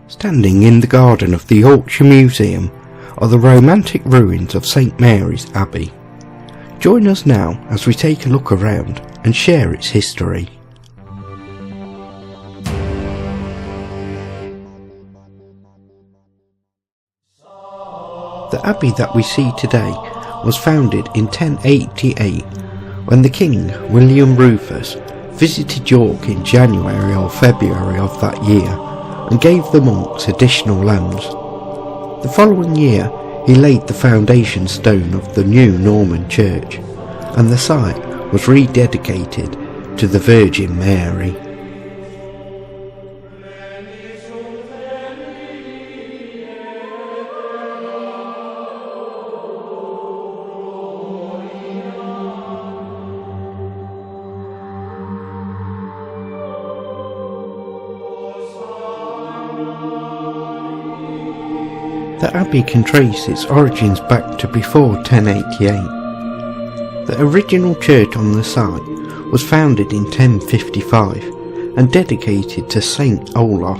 Standing in the garden of the Yorkshire Museum are the romantic ruins of St Mary's Abbey. Join us now as we take a look around and share its history. The abbey that we see today was founded in 1088 when the King William Rufus visited York in January or February of that year and gave the monks additional lands. The following year he laid the foundation stone of the new Norman church, and the site was rededicated to the Virgin Mary. The abbey can trace its origins back to before 1088. The original church on the site was founded in 1055 and dedicated to Saint Olaf.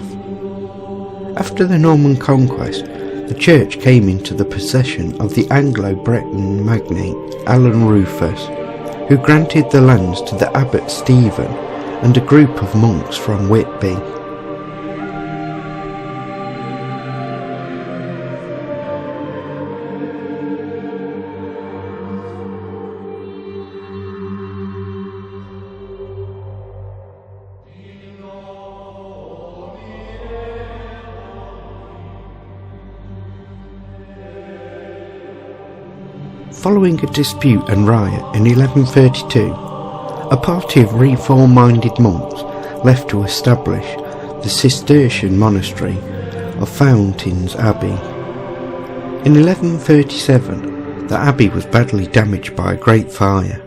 After the Norman conquest, the church came into the possession of the Anglo-Breton magnate Alan Rufus, who granted the lands to the abbot Stephen and a group of monks from Whitby. Following a dispute and riot in 1132, a party of reform-minded monks left to establish the Cistercian monastery of Fountains Abbey. In 1137, the abbey was badly damaged by a great fire.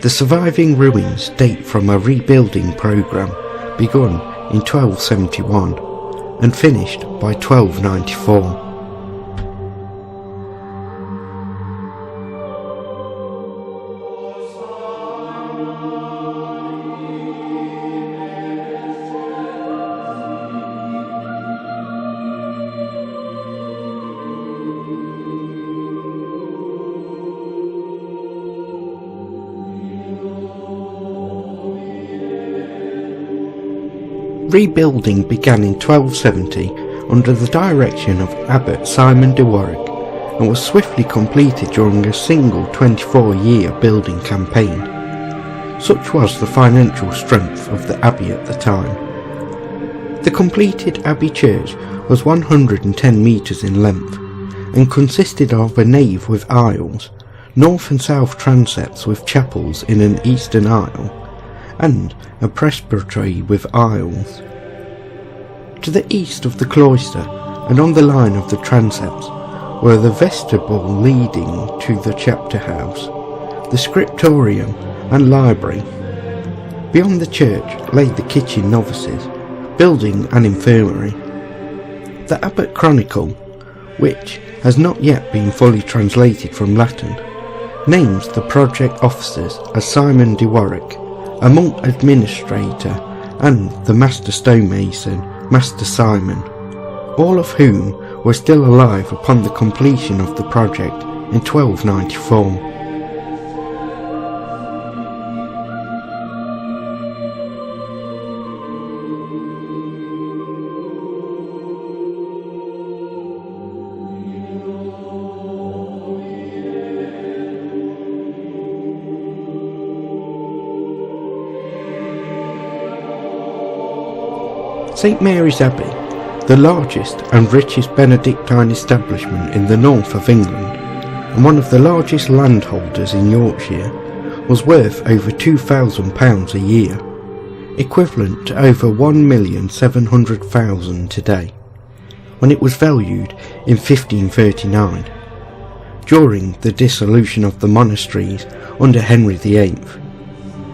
The surviving ruins date from a rebuilding programme begun in 1271 and finished by 1294. Rebuilding began in 1270 under the direction of Abbot Simon de Warwick and was swiftly completed during a single 24-year building campaign. Such was the financial strength of the abbey at the time. The completed abbey church was 110 metres in length and consisted of a nave with aisles, north and south transepts with chapels in an eastern aisle, and a presbytery with aisles. To the east of the cloister and on the line of the transepts were the vestibule leading to the chapter house, the scriptorium and library. Beyond the church lay the kitchen novices, building an infirmary. The Abbot Chronicle, which has not yet been fully translated from Latin, names the project officers as Simon de Warwick, a monk administrator, and the master stonemason, Master Simon, all of whom were still alive upon the completion of the project in 1294. St Mary's Abbey, the largest and richest Benedictine establishment in the north of England, and one of the largest landholders in Yorkshire, was worth over £2,000 a year, equivalent to over £1,700,000 today, when it was valued in 1539, during the dissolution of the monasteries under Henry VIII.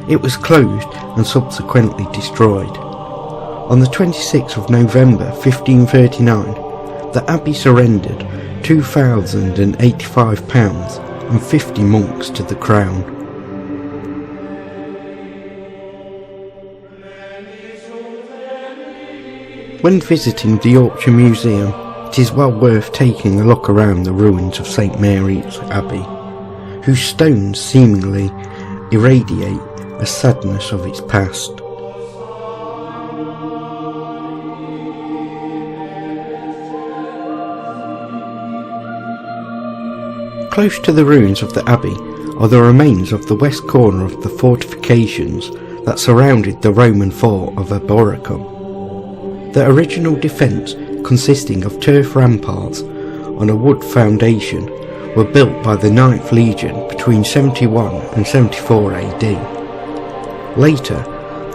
It was closed and subsequently destroyed. On the 26th of November 1539, the abbey surrendered £2,085 and 50 monks to the crown. When visiting the Yorkshire Museum, it is well worth taking a look around the ruins of St Mary's Abbey, whose stones seemingly irradiate a sadness of its past. Close to the ruins of the Abbey are the remains of the west corner of the fortifications that surrounded the Roman fort of Abbey. The original defence, consisting of turf ramparts on a wood foundation, were built by the 9th Legion between 71 and 74 AD. Later,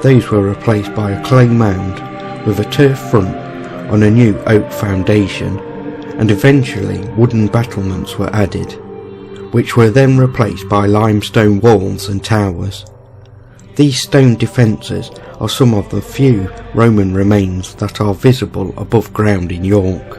those were replaced by a clay mound with a turf front on a new oak foundation, and eventually wooden battlements were added, which were then replaced by limestone walls and towers. These stone defences are some of the few Roman remains that are visible above ground in York.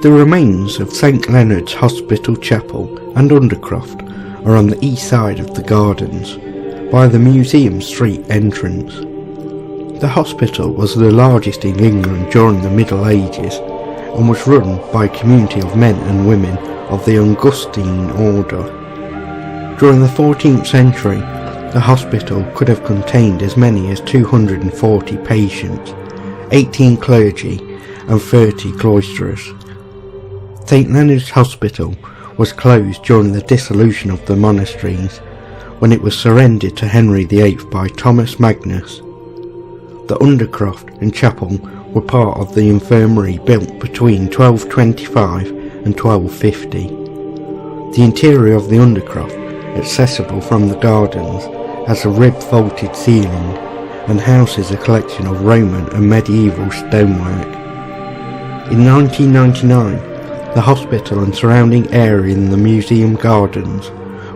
The remains of St Leonard's Hospital Chapel and Undercroft are on the east side of the gardens, by the Museum Street entrance. The hospital was the largest in England during the Middle Ages and was run by a community of men and women of the Augustine order. During the 14th century, the hospital could have contained as many as 240 patients, 18 clergy and 30 cloisters. St Leonard's Hospital was closed during the dissolution of the monasteries, when it was surrendered to Henry VIII by Thomas Magnus. The Undercroft and chapel were part of the infirmary built between 1225 and 1250. The interior of the Undercroft, accessible from the gardens, has a ribbed vaulted ceiling and houses a collection of Roman and medieval stonework. In 1999, the hospital and surrounding area in the museum gardens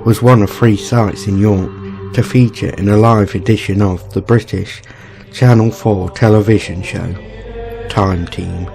was one of 3 sites in York to feature in a live edition of the British Channel 4 television show, Time Team.